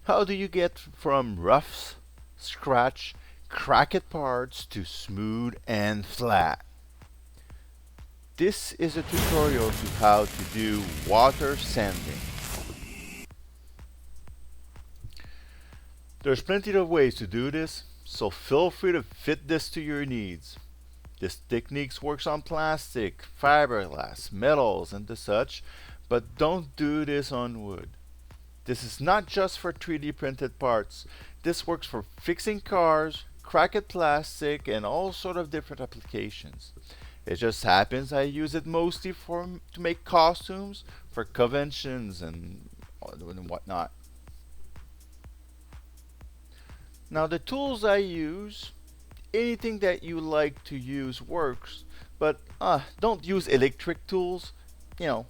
How do you get from rough, scratch, cracked parts to smooth and flat? This is a tutorial to how to do water sanding. There's plenty of ways to do this, so feel free to fit this to your needs. This technique works on plastic, fiberglass, metals, and the such, but don't do this on wood. This is not just for 3D printed parts. This works for fixing cars, cracked plastic, and all sort of different applications. It just happens I use it mostly to make costumes for conventions and whatnot. Now the tools I use, anything that you like to use works, but don't use electric tools,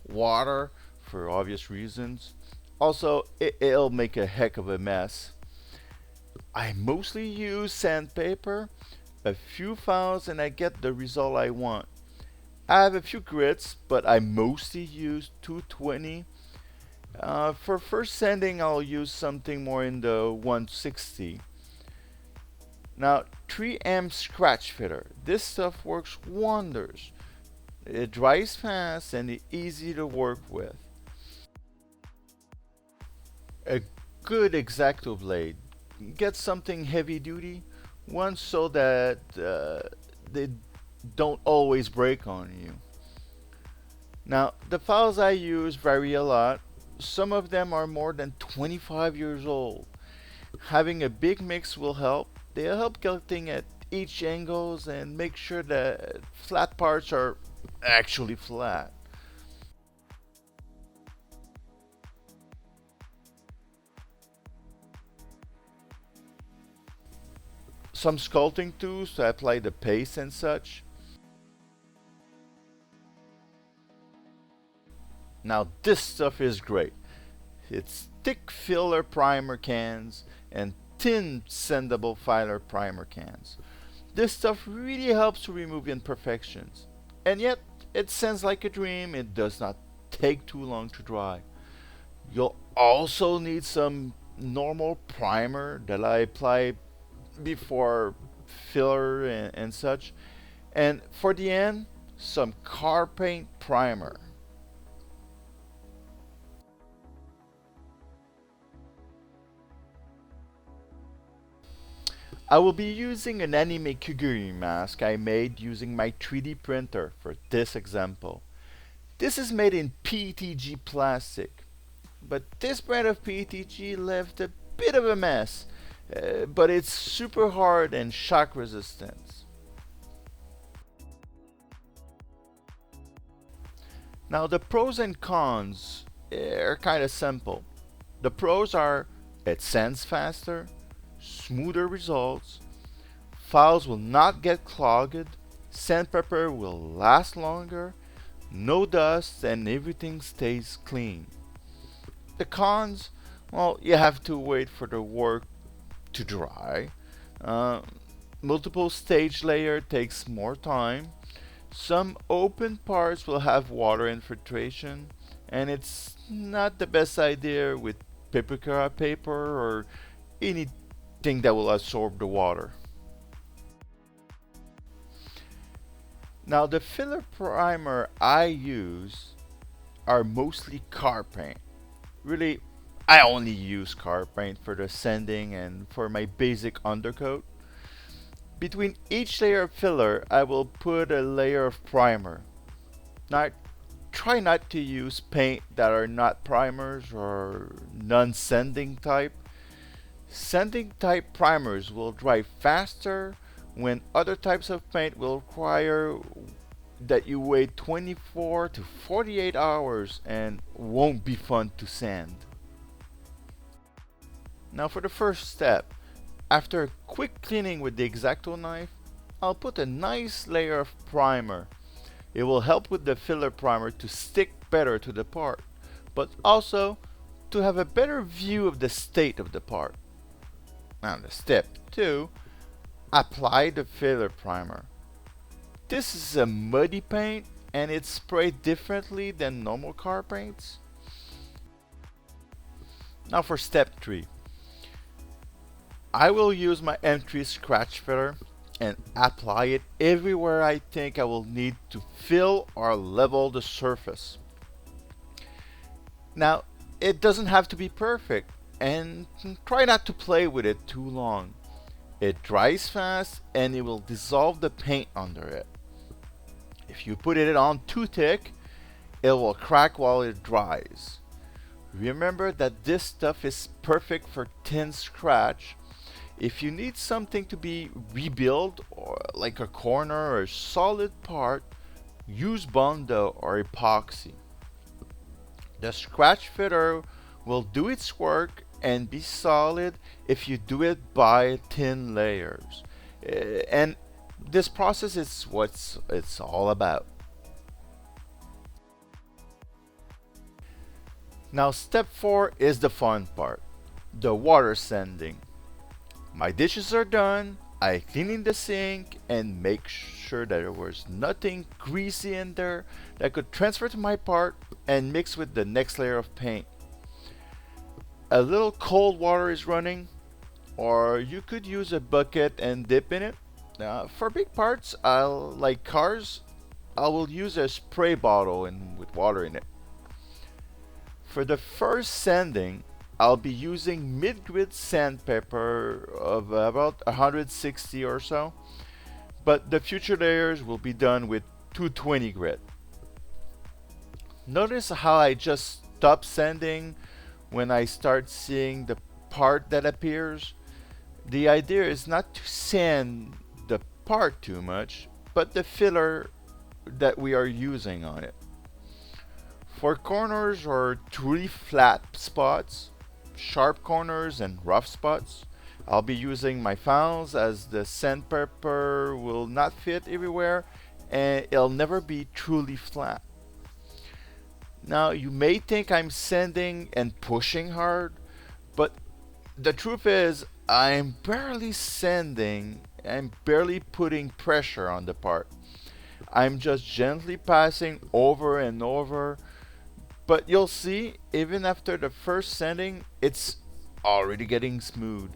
water for obvious reasons. Also, it'll make a heck of a mess. I mostly use sandpaper, a few files, and I get the result I want. I have a few grits, but I mostly use 220. For first sanding, I'll use something more in the 160. Now, 3M scratch fitter. This stuff works wonders. It dries fast and it's easy to work with. A good X-Acto blade. Get something heavy duty, one so that they don't always break on you. Now, the files I use vary a lot. Some of them are more than 25 years old. Having a big mix will help. They'll help getting at each angles and make sure that flat parts are actually flat. Some sculpting tools to apply the paste and such. Now this stuff is great. It's thick filler primer cans and thin sandable filler primer cans. This stuff really helps to remove imperfections. And yet, it sends like a dream. It does not take too long to dry. You'll also need some normal primer that I apply before filler and such. And for the end, some car paint primer. I will be using an anime Kuguri mask I made using my 3D printer for this example. This is made in PETG plastic, but this brand of PETG left a bit of a mess, but it's super hard and shock resistant. Now the pros and cons are kind of simple. The pros are it sands faster, smoother results, files will not get clogged, sandpaper will last longer, no dust, and everything stays clean. The cons, well, you have to wait for the work to dry. Uh, Multiple stage layer takes more time. Some open parts will have water infiltration, and it's not the best idea with paper or anything that will absorb the water. Now the filler primer I use are mostly car paint. Really, I only use car paint for the sanding and for my basic undercoat. Between each layer of filler, I will put a layer of primer. Now, try not to use paint that are not primers or non-sanding type. Sanding type primers will dry faster when other types of paint will require that you wait 24 to 48 hours and won't be fun to sand. Now for the first step, after a quick cleaning with the X-Acto knife, I'll put a nice layer of primer. It will help with the filler primer to stick better to the part, but also to have a better view of the state of the part. Now the step 2, apply the filler primer. This is a muddy paint and it's sprayed differently than normal car paints. Now for step 3, I will use my M3 scratch filler and apply it everywhere I think I will need to fill or level the surface. Now, it doesn't have to be perfect, and try not to play with it too long. It dries fast and it will dissolve the paint under it. If you put it on too thick, it will crack while it dries. Remember that this stuff is perfect for thin scratch. If you need something to be rebuilt, or like a corner or a solid part, use Bondo or epoxy. The scratch fitter will do its work and be solid if you do it by thin layers. And this process is what it's all about. Now step 4 is the fun part, the water sanding. My dishes are done, I clean the sink and make sure that there was nothing greasy in there that could transfer to my part and mix with the next layer of paint. A little cold water is running, or you could use a bucket and dip in it. For big parts, like cars, I will use a spray bottle with water in it. For the first sanding, I'll be using mid-grit sandpaper of about 160 or so, but the future layers will be done with 220 grit. Notice how I just stop sanding when I start seeing the part that appears. The idea is not to sand the part too much, but the filler that we are using on it. For corners or truly flat spots, sharp corners and rough spots, I'll be using my files, as the sandpaper will not fit everywhere and it'll never be truly flat. Now you may think I'm sanding and pushing hard, but the truth is I'm barely sanding and barely putting pressure on the part. I'm just gently passing over and over, but you'll see, even after the first sanding, it's already getting smooth.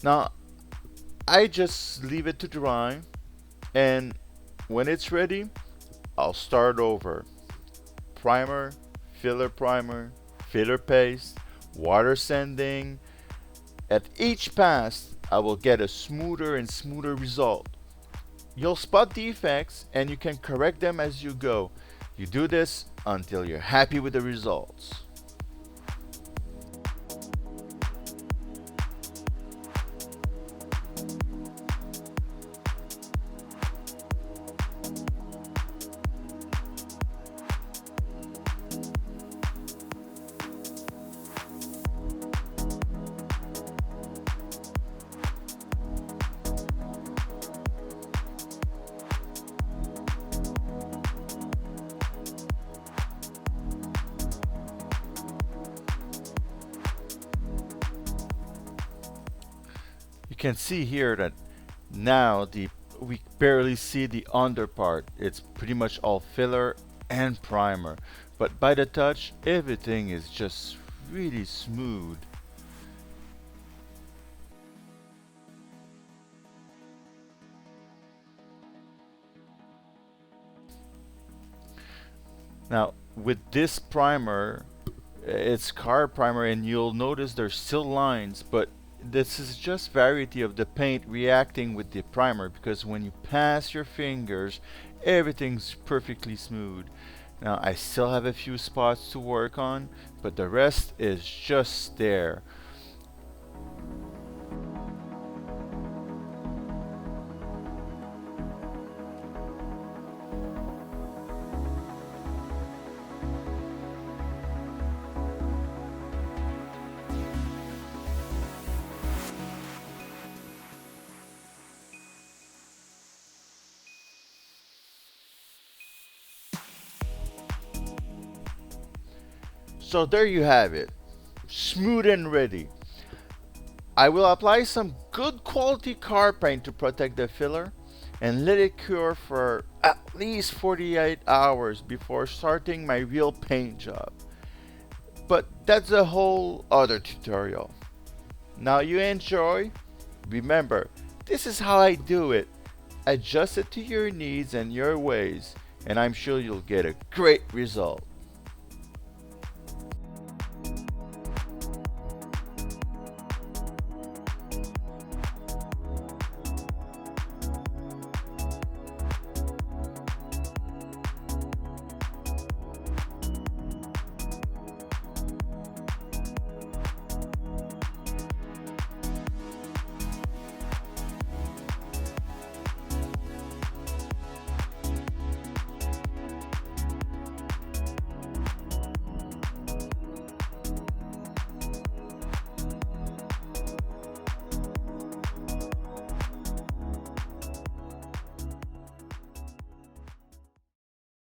Now I just leave it to dry, and when it's ready, I'll start over. Primer, filler paste, water sanding. At each pass, I will get a smoother and smoother result. You'll spot defects and you can correct them as you go. You do this until you're happy with the results. You can see here that now we barely see the under part. It's pretty much all filler and primer. But by the touch, everything is just really smooth. Now, with this primer, it's car primer, and you'll notice there's still lines, but this is just variety of the paint reacting with the primer, because when you pass your fingers, everything's perfectly smooth. Now, I still have a few spots to work on, but the rest is just there. So there you have it, smooth and ready. I will apply some good quality car paint to protect the filler and let it cure for at least 48 hours before starting my real paint job. But that's a whole other tutorial. Now you enjoy? Remember, this is how I do it. Adjust it to your needs and your ways, and I'm sure you'll get a great result.